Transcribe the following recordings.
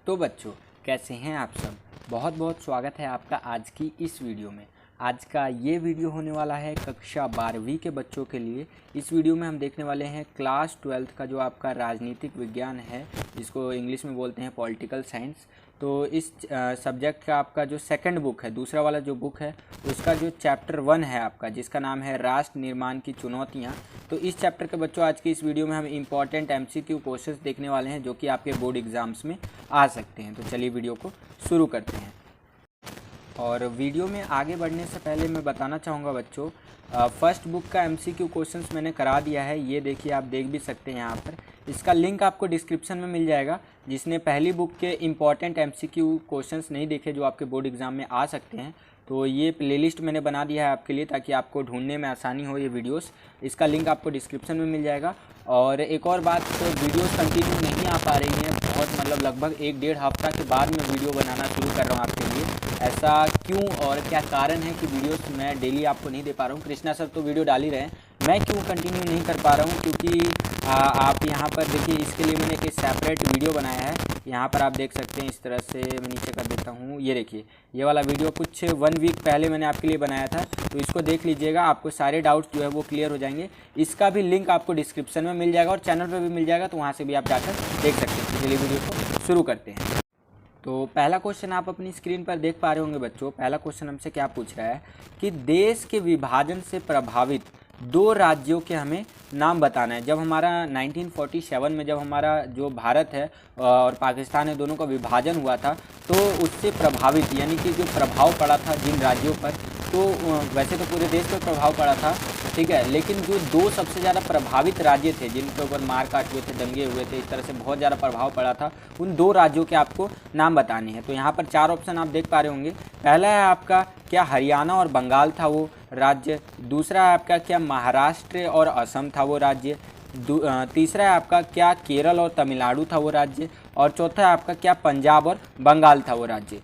तो बच्चों, कैसे हैं आप सब। बहुत बहुत स्वागत है आपका आज की इस वीडियो में। आज का ये वीडियो होने वाला है कक्षा 12वीं के बच्चों के लिए। इस वीडियो में हम देखने वाले हैं क्लास 12th का जो आपका राजनीतिक विज्ञान है, जिसको इंग्लिश में बोलते हैं पॉलिटिकल साइंस। तो इस सब्जेक्ट का आपका जो सेकंड बुक है, दूसरा वाला जो बुक है, उसका जो चैप्टर 1 है आपका, जिसका नाम है राष्ट्र निर्माण की चुनौतियाँ। तो इस चैप्टर के बच्चों आज की इस वीडियो में हम इंपॉर्टेंट MCQ क्वेश्चंस देखने वाले हैं जो कि आपके बोर्ड एग्जाम्स में आ सकते हैं। तो चलिए वीडियो को शुरू करते हैं। और वीडियो में आगे बढ़ने से पहले मैं बताना चाहूँगा बच्चों, फर्स्ट बुक का MCQ क्वेश्चंस मैंने करा दिया है। ये देखिए, आप देख भी सकते हैं यहाँ पर। इसका लिंक आपको डिस्क्रिप्शन में मिल जाएगा। जिसने पहली बुक के इंपॉर्टेंट MCQ क्वेश्चंस नहीं देखे जो आपके बोर्ड एग्जाम में आ सकते हैं, तो ये प्लेलिस्ट मैंने बना दिया है आपके लिए, ताकि आपको ढूंढने में आसानी हो ये वीडियोस। इसका लिंक आपको डिस्क्रिप्शन में मिल जाएगा। और एक और बात, तो वीडियोस कंटिन्यू नहीं आ पा रही हैं, बहुत लगभग 1-1.5 हफ्ता के बाद मैं वीडियो बनाना शुरू कर रहा हूँ आपके लिए। ऐसा क्यों और क्या कारण है कि वीडियोस मैं डेली आपको नहीं दे पा रहा हूँ। कृष्णा सर तो वीडियो डाल ही रहे हैं, मैं क्यों कंटिन्यू नहीं कर पा रहा हूँ, क्योंकि आप यहाँ पर देखिए, इसके लिए मैंने एक सेपरेट वीडियो बनाया है। यहाँ पर आप देख सकते हैं, इस तरह से मैं नीचे कर देता हूँ। ये देखिए, ये वाला वीडियो कुछ 1 वीक पहले मैंने आपके लिए बनाया था, तो इसको देख लीजिएगा। आपको सारे डाउट्स जो है वो क्लियर हो जाएंगे। इसका भी लिंक आपको डिस्क्रिप्शन में मिल जाएगा और चैनल पर भी मिल जाएगा, तो वहाँ से भी आप जाकर देख सकते हैं। चलिए वीडियो को शुरू करते हैं। तो पहला क्वेश्चन आप अपनी स्क्रीन पर देख पा रहे होंगे बच्चों। पहला क्वेश्चन हमसे क्या पूछ रहा है कि देश के विभाजन से प्रभावित 2 राज्यों के हमें नाम बताना है। जब हमारा 1947 में जब हमारा जो भारत है और पाकिस्तान है, दोनों का विभाजन हुआ था, तो उससे प्रभावित यानी कि जो प्रभाव पड़ा था जिन राज्यों पर, तो वैसे तो पूरे देश पर प्रभाव पड़ा था, ठीक है, लेकिन जो 2 सबसे ज़्यादा प्रभावित राज्य थे, जिनके ऊपर मार काट हुए थे, दंगे हुए थे, इस तरह से बहुत ज़्यादा प्रभाव पड़ा था, उन 2 राज्यों के आपको नाम बताने हैं। तो यहाँ पर 4 ऑप्शन आप देख पा रहे होंगे। पहला है आपका क्या हरियाणा और बंगाल था वो राज्य। दूसरा है आपका क्या महाराष्ट्र और असम था वो राज्य। तीसरा है आपका क्या केरल और तमिलनाडु था वो राज्य। और चौथा है आपका क्या पंजाब और बंगाल था वो राज्य।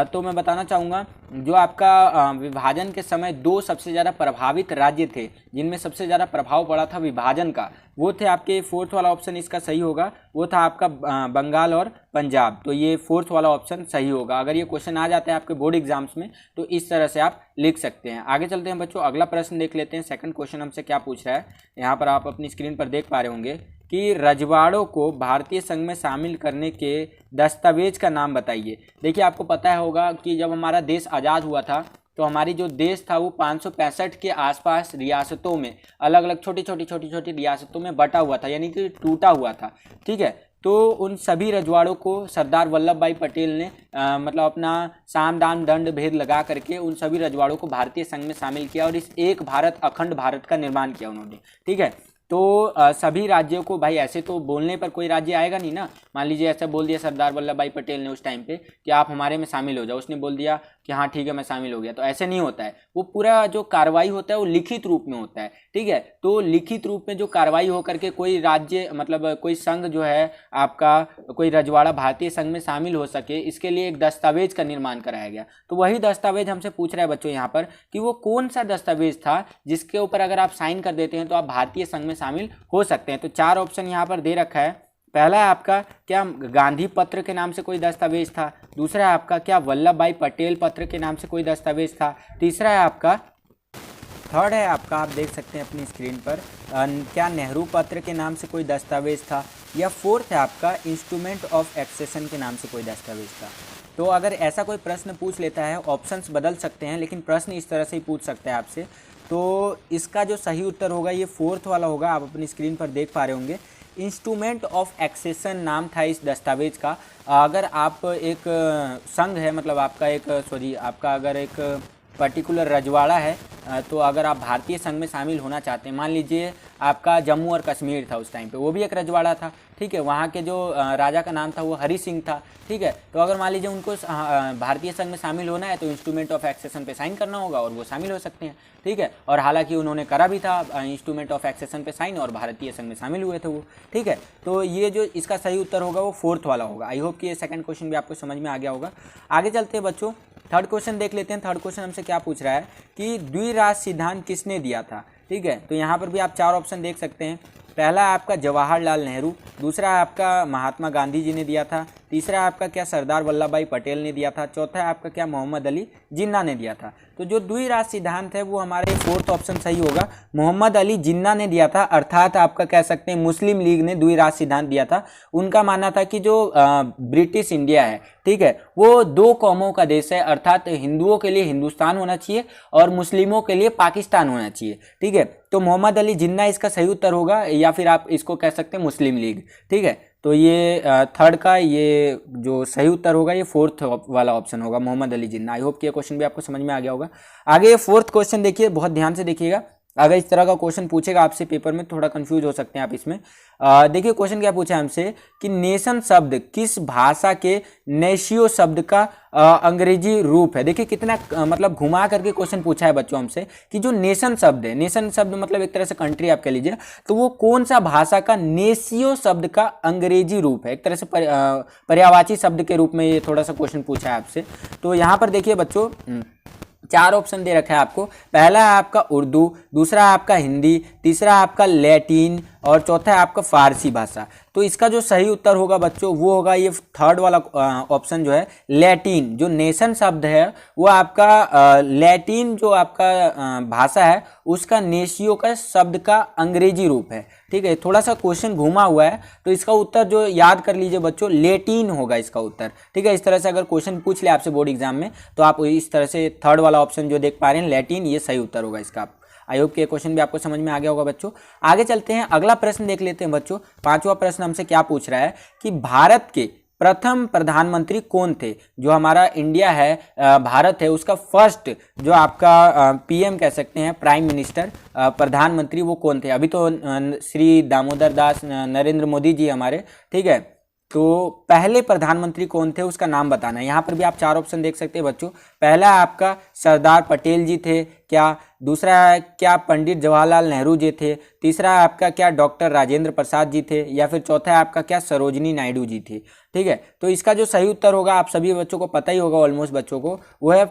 तो मैं बताना चाहूँगा, जो आपका विभाजन के समय 2 सबसे ज़्यादा प्रभावित राज्य थे, जिनमें सबसे ज़्यादा प्रभाव पड़ा था विभाजन का, वो थे आपके 4th वाला ऑप्शन इसका सही होगा, वो था आपका बंगाल और पंजाब। तो ये 4th वाला ऑप्शन सही होगा। अगर ये क्वेश्चन आ जाता है आपके बोर्ड एग्जाम्स में, तो इस तरह से आप लिख सकते हैं। आगे चलते हैं बच्चों, अगला प्रश्न देख लेते हैं। सेकंड क्वेश्चन हमसे क्या पूछ रहा है, यहाँ पर आप अपनी स्क्रीन पर देख पा रहे होंगे कि रजवाड़ों को भारतीय संघ में शामिल करने के दस्तावेज का नाम बताइए। देखिए, आपको पता होगा कि जब हमारा देश आज़ाद हुआ था, तो हमारी जो देश था वो 565 के आसपास रियासतों में, अलग अलग छोटी छोटी रियासतों में बटा हुआ था, यानी कि टूटा हुआ था, ठीक है। तो उन सभी रजवाड़ों को सरदार वल्लभ भाई पटेल ने अपना साम दाम दंड भेद लगा करके उन सभी रजवाड़ों को भारतीय संघ में शामिल किया और इस एक भारत अखंड भारत का निर्माण किया उन्होंने, ठीक है। तो सभी राज्यों को, भाई ऐसे तो बोलने पर कोई राज्य आएगा नहीं ना। मान लीजिए ऐसा बोल दिया सरदार वल्लभ भाई पटेल ने उस टाइम पे कि आप हमारे में शामिल हो जाओ, उसने बोल दिया कि हाँ ठीक है मैं शामिल हो गया, तो ऐसे नहीं होता है। वो पूरा जो कार्रवाई होता है वो लिखित रूप में होता है, ठीक है। तो लिखित रूप में जो कार्रवाई हो करके कोई राज्य कोई संघ जो है आपका, कोई रजवाड़ा भारतीय संघ में शामिल हो सके, इसके लिए एक दस्तावेज का निर्माण कराया गया। तो वही दस्तावेज हमसे पूछ रहा है बच्चों यहाँ पर कि वो कौन सा दस्तावेज था जिसके ऊपर अगर आप साइन कर देते हैं तो आप भारतीय संघ में शामिल हो सकते हैं। तो 4 ऑप्शन यहाँ पर दे रखा है। पहला है आपका क्या गांधी पत्र के नाम से कोई दस्तावेज था। दूसरा है आपका क्या वल्लभ भाई पटेल पत्र के नाम से कोई दस्तावेज था। तीसरा है आपका, थर्ड है आपका, आप देख सकते हैं अपनी स्क्रीन पर, क्या नेहरू पत्र के नाम से कोई दस्तावेज था। या 4th है आपका इंस्ट्रूमेंट ऑफ एक्सेशन के नाम से कोई दस्तावेज था। तो अगर ऐसा कोई प्रश्न पूछ लेता है, ऑप्शंस बदल सकते हैं, लेकिन प्रश्न इस तरह से ही पूछ सकते हैं आपसे, तो इसका जो सही उत्तर होगा ये 4th वाला होगा। आप अपनी स्क्रीन पर देख पा रहे होंगे, इंस्ट्रूमेंट ऑफ एक्सेशन नाम था इस दस्तावेज का। अगर आप एक संघ है, आपका अगर एक पर्टिकुलर रजवाड़ा है, तो अगर आप भारतीय संघ में शामिल होना चाहते हैं, मान लीजिए आपका जम्मू और कश्मीर था उस टाइम पे, वो भी एक रजवाड़ा था, ठीक है। वहाँ के जो राजा का नाम था वो हरि सिंह था, ठीक है। तो अगर मान लीजिए उनको भारतीय संघ में शामिल होना है, तो इंस्ट्रूमेंट ऑफ एक्सेशन पे साइन करना होगा और वो शामिल हो सकते हैं, ठीक है। और हालांकि उन्होंने करा भी था इंस्ट्रूमेंट ऑफ एक्सेशन पे साइन, और भारतीय संघ में शामिल हुए थे वो, ठीक है। तो ये जो इसका सही उत्तर होगा वो 4th वाला होगा। आई होप कि ये सेकंड क्वेश्चन भी आपको समझ में आ गया होगा। आगे चलते हैं बच्चों, थर्ड क्वेश्चन देख लेते हैं। थर्ड क्वेश्चन हमसे क्या पूछ रहा है कि द्विराष्ट्र सिद्धांत किसने दिया था, ठीक है। तो यहाँ पर भी आप 4 ऑप्शन देख सकते हैं। पहला है आपका जवाहरलाल नेहरू, दूसरा है आपका महात्मा गांधी जी ने दिया था, तीसरा है आपका क्या सरदार वल्लभ भाई पटेल ने दिया था, चौथा है आपका क्या मोहम्मद अली जिन्ना ने दिया था। तो जो द्विराष्ट्र सिद्धांत है वो हमारे फोर्थ ऑप्शन सही होगा, मोहम्मद अली जिन्ना ने दिया था, अर्थात आपका कह सकते हैं मुस्लिम लीग ने द्विराष्ट्र सिद्धांत दिया था। उनका मानना था कि जो ब्रिटिश इंडिया है, ठीक है, वो दो कौमों का देश है, अर्थात हिंदुओं के लिए हिंदुस्तान होना चाहिए और मुस्लिमों के लिए पाकिस्तान होना चाहिए, ठीक है। तो मोहम्मद अली जिन्ना इसका सही उत्तर होगा, या फिर आप इसको कह सकते हैं मुस्लिम लीग, ठीक है। तो ये थर्ड का ये जो सही उत्तर होगा ये फोर्थ वाला ऑप्शन होगा, मोहम्मद अली जिन्ना। आई होप कि ये क्वेश्चन भी आपको समझ में आ गया होगा। आगे ये फोर्थ क्वेश्चन देखिए, बहुत ध्यान से देखिएगा, अगर इस तरह का क्वेश्चन पूछेगा आपसे पेपर में थोड़ा कंफ्यूज हो सकते हैं आप इसमें। देखिए क्वेश्चन क्या पूछा है हमसे कि नेशन शब्द किस भाषा के नेशियो शब्द का अंग्रेजी रूप है। देखिए कितना मतलब घुमा करके क्वेश्चन पूछा है बच्चों हमसे कि जो नेशन शब्द है, नेशन शब्द मतलब एक तरह से कंट्री आप कह लीजिए, तो वो कौन सा भाषा का नेशियो शब्द का अंग्रेजी रूप है, एक तरह से पर्यायवाची शब्द के रूप में ये थोड़ा सा क्वेश्चन पूछा है आपसे। तो यहाँ पर देखिए बच्चों चार ऑप्शन दे रखा है आपको, पहला है आपका उर्दू, दूसरा है आपका हिंदी, तीसरा है आपका लैटिन और चौथा है आपका फारसी भाषा। तो इसका जो सही उत्तर होगा बच्चों वो होगा ये थर्ड वाला ऑप्शन जो है लैटिन। जो नेशन शब्द है वो आपका लैटिन जो आपका भाषा है उसका नेशियो का शब्द का अंग्रेजी रूप है, ठीक है। थोड़ा सा क्वेश्चन घुमा हुआ है तो इसका उत्तर जो याद कर लीजिए बच्चों लैटिन होगा इसका उत्तर, ठीक है। इस तरह से अगर क्वेश्चन पूछ ले आपसे बोर्ड एग्जाम में तो आप इस तरह से थर्ड वाला ऑप्शन जो देख पा रहे हैं लैटिन, ये सही उत्तर होगा इसका। आई होप कि ये क्वेश्चन भी आपको समझ में आ गया होगा बच्चों। आगे चलते हैं, अगला प्रश्न देख लेते हैं बच्चों। पांचवा प्रश्न हमसे क्या पूछ रहा है कि भारत के प्रथम प्रधानमंत्री कौन थे। जो हमारा इंडिया है, भारत है, उसका फर्स्ट जो आपका पीएम कह सकते हैं, प्राइम मिनिस्टर, प्रधानमंत्री, वो कौन थे। अभी तो श्री दामोदर दास नरेंद्र मोदी जी हमारे, ठीक है। तो पहले प्रधानमंत्री कौन थे उसका नाम बताना है। यहाँ पर भी आप चार ऑप्शन देख सकते हैं बच्चों। पहला आपका सरदार पटेल जी थे क्या, दूसरा है क्या पंडित जवाहरलाल नेहरू जी थे, तीसरा आपका क्या डॉक्टर राजेंद्र प्रसाद जी थे, या फिर चौथा है आपका क्या सरोजिनी नायडू जी थी, ठीक है। तो इसका जो सही उत्तर होगा आप सभी बच्चों को पता ही होगा, ऑलमोस्ट बच्चों को, वो है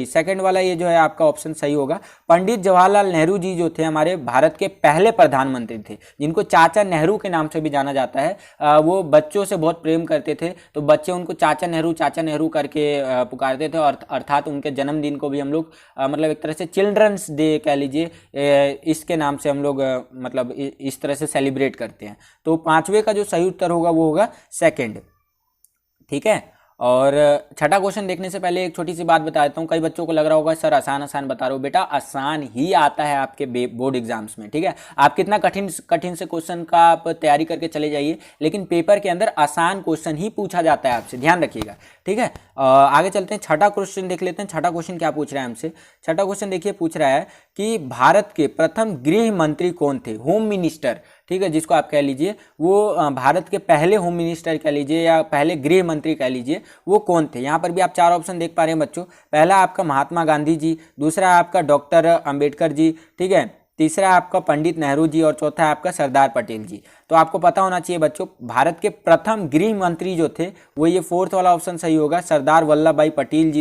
सेकंड वाला ये जो है आपका ऑप्शन सही होगा। पंडित जवाहरलाल नेहरू जी जो थे हमारे भारत के पहले प्रधानमंत्री थे, जिनको चाचा नेहरू के नाम से भी जाना जाता है। वो बच्चों से बहुत प्रेम करते थे तो बच्चे उनको चाचा नेहरू करके पुकारते थे, और अर्थात उनके जन्मदिन को भी हम लोग मतलब एक तरह से चिल्ड्रंस डे कह लीजिए, इसके नाम से हम लोग मतलब इस तरह से सेलिब्रेट करते हैं। तो पांचवे का जो सही उत्तर होगा वो होगा सेकंड, ठीक है। और छठा क्वेश्चन देखने से पहले एक छोटी सी बात बता देता हूँ। कई बच्चों को लग रहा होगा सर आसान आसान बता रहे हो, बेटा आसान ही आता है आपके बोर्ड एग्जाम्स में, ठीक है। आप कितना कठिन से क्वेश्चन का आप तैयारी करके चले जाइए, लेकिन पेपर के अंदर आसान क्वेश्चन ही पूछा जाता है आपसे, ध्यान रखिएगा, ठीक है। आगे चलते हैं, छठा क्वेश्चन देख लेते हैं। छठा क्वेश्चन क्या पूछ रहा है हमसे। छठा क्वेश्चन देखिए पूछ रहा है कि भारत के प्रथम गृह मंत्री कौन थे, होम मिनिस्टर, ठीक है, जिसको आप कह लीजिए वो भारत के पहले होम मिनिस्टर कह लीजिए या पहले गृह मंत्री कह लीजिए, वो कौन थे। यहाँ पर भी आप चार ऑप्शन देख पा रहे हैं बच्चों। पहला आपका महात्मा गांधी जी, दूसरा आपका डॉक्टर अंबेडकर जी, ठीक है, तीसरा आपका पंडित नेहरू जी और चौथा है आपका सरदार पटेल जी। तो आपको पता होना चाहिए बच्चों भारत के प्रथम गृह मंत्री जो थे वो ये फोर्थ वाला ऑप्शन सही होगा, सरदार वल्लभ भाई पटेल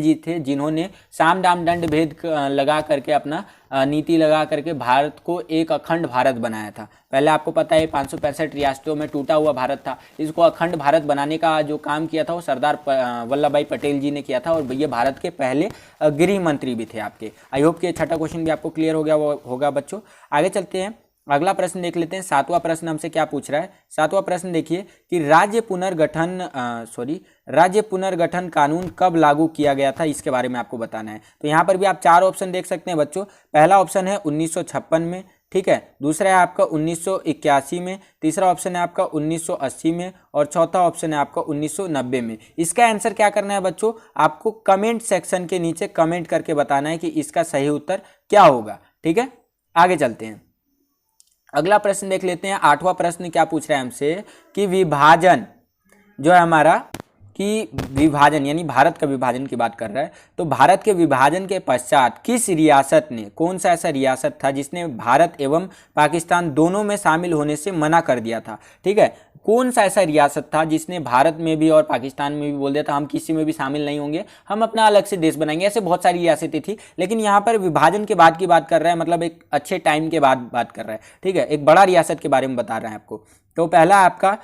जी थे जिन्होंने साम दाम दंड भेद लगा करके अपना नीति लगा करके भारत को एक अखंड भारत बनाया था। पहले आपको पता है 565 रियासतों में टूटा हुआ भारत था, इसको अखंड भारत बनाने का जो काम किया था वो सरदार वल्लभ भाई पटेल जी ने किया था, और ये भारत के पहले गृह मंत्री भी थे आपके। आई होप कि छठा क्वेश्चन भी आपको क्लियर हो गया होगा बच्चों। आगे चलते हैं, अगला प्रश्न देख लेते हैं। सातवां प्रश्न हमसे क्या पूछ रहा है। सातवां प्रश्न देखिए कि राज्य पुनर्गठन कानून कब लागू किया गया था, इसके बारे में आपको बताना है। तो यहाँ पर भी आप चार ऑप्शन देख सकते हैं बच्चों। पहला ऑप्शन है 1956 में, ठीक है, दूसरा है आपका 1981 में, तीसरा ऑप्शन है आपका 1980 में और चौथा ऑप्शन है आपका 1990 में। इसका आंसर क्या करना है बच्चों, आपको कमेंट सेक्शन के नीचे कमेंट करके बताना है कि इसका सही उत्तर क्या होगा, ठीक है। आगे चलते हैं, अगला प्रश्न देख लेते हैं। आठवां प्रश्न क्या पूछ रहा है हमसे कि विभाजन जो है हमारा, कि विभाजन यानी भारत का विभाजन की बात कर रहा है। तो भारत के विभाजन के पश्चात किस रियासत ने, कौन सा ऐसा रियासत था जिसने भारत एवं पाकिस्तान दोनों में शामिल होने से मना कर दिया था, ठीक है। कौन सा ऐसा रियासत था जिसने भारत में भी और पाकिस्तान में भी बोल दिया था हम किसी में भी शामिल नहीं होंगे, हम अपना अलग से देश बनाएंगे। ऐसे बहुत सारी रियासतें थी, लेकिन यहाँ पर विभाजन के बाद की बात कर रहा है, मतलब एक अच्छे टाइम के बाद बात कर रहा है, ठीक है, एक बड़ा रियासत के बारे में बता रहा है आपको। तो पहला है आपका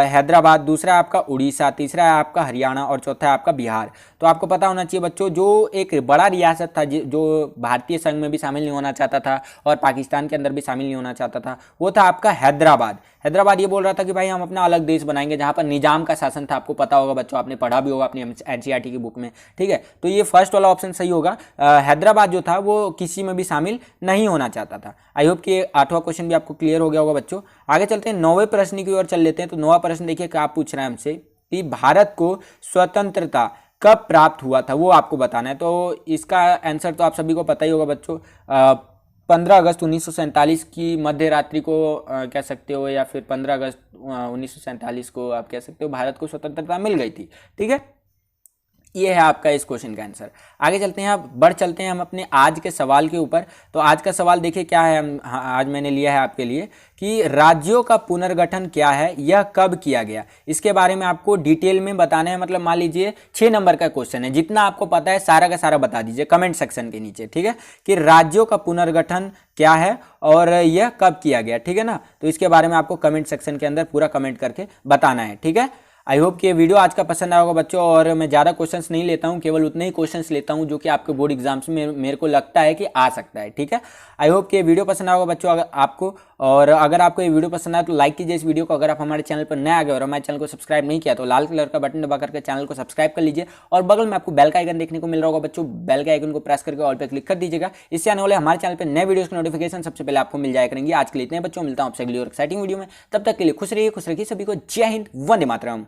हैदराबाद, दूसरा है आपका उड़ीसा, तीसरा है आपका हरियाणा और चौथा है आपका बिहार। तो आपको पता होना चाहिए बच्चों, जो एक बड़ा रियासत था जो भारतीय संघ में भी शामिल नहीं होना चाहता था और पाकिस्तान के अंदर भी शामिल नहीं होना चाहता था, वो था आपका हैदराबाद। हैदराबाद ये बोल रहा था कि भाई हम अपना अलग देश बनाएंगे जहाँ पर निजाम का शासन था। आपको पता होगा बच्चों, आपने पढ़ा भी होगा अपनी एनसीईआरटी की बुक में, ठीक है। तो ये फर्स्ट वाला ऑप्शन सही होगा। हैदराबाद जो था वो किसी में भी शामिल नहीं होना चाहता था। आई होप कि 8वां क्वेश्चन भी आपको क्लियर हो गया होगा बच्चों। आगे चलते हैं 9वें प्रश्न की ओर चल लेते हैं। तो 9वां प्रश्न देखिए क्या पूछ रहा है हमसे कि भारत को स्वतंत्रता कब प्राप्त हुआ था, वो आपको बताना है। तो इसका आंसर तो आप सभी को पता ही होगा बच्चों। 15 अगस्त 1947 की मध्य रात्रि को कह सकते हो, या फिर 15 अगस्त 1947 को आप कह सकते हो भारत को स्वतंत्रता मिल गई थी, ठीक है। ये है आपका इस क्वेश्चन का आंसर। आगे चलते हैं, अब बढ़ चलते हैं हम अपने आज के सवाल के ऊपर। तो आज का सवाल देखिए क्या है, आज मैंने लिया है आपके लिए कि राज्यों का पुनर्गठन क्या है, यह कब किया गया, इसके बारे में आपको डिटेल में बताना है। मतलब मान लीजिए 6 नंबर का क्वेश्चन है, जितना आपको पता है सारा का सारा बता दीजिए कमेंट सेक्शन के नीचे, ठीक है, कि राज्यों का पुनर्गठन क्या है और यह कब किया गया, ठीक है ना। तो इसके बारे में आपको कमेंट सेक्शन के अंदर पूरा कमेंट करके बताना है, ठीक है। आई होप कि ये वीडियो आज का पसंद आया होगा बच्चों। और मैं ज़्यादा क्वेश्चंस नहीं लेता हूँ, केवल उतने ही क्वेश्चंस लेता हूँ जो कि आपके बोर्ड एग्जाम्स में मेरे को लगता है कि आ सकता है, ठीक है। आई होप कि ये वीडियो पसंद आया होगा बच्चों अगर आपको। और अगर आपको ये वीडियो पसंद आया तो लाइक कीजिए इस वीडियो को। अगर आप हमारे चैनल पर नए आ गए और हमारे चैनल को सब्सक्राइब नहीं किया तो लाल कलर का बटन दबा करके चैनल को सब्सक्राइब कर लीजिए। और बगल में आपको बेल का आइकन देखने को मिल रहा होगा बच्चों, बेल के आइकन को प्रेस करके ऑल पे क्लिक कर दीजिएगा। इससे आने वाले हमारे चैनल पर नए वीडियोस की नोटिफिकेशन सबसे पहले आपको मिल जाया करेंगे। आज के लिए इतने बच्चों, मिलता हूं आपसे अगली और एक्साइटिंग वीडियो में। तब तक के लिए खुश रहिए सभी को। जय हिंद, वंदे मातरम।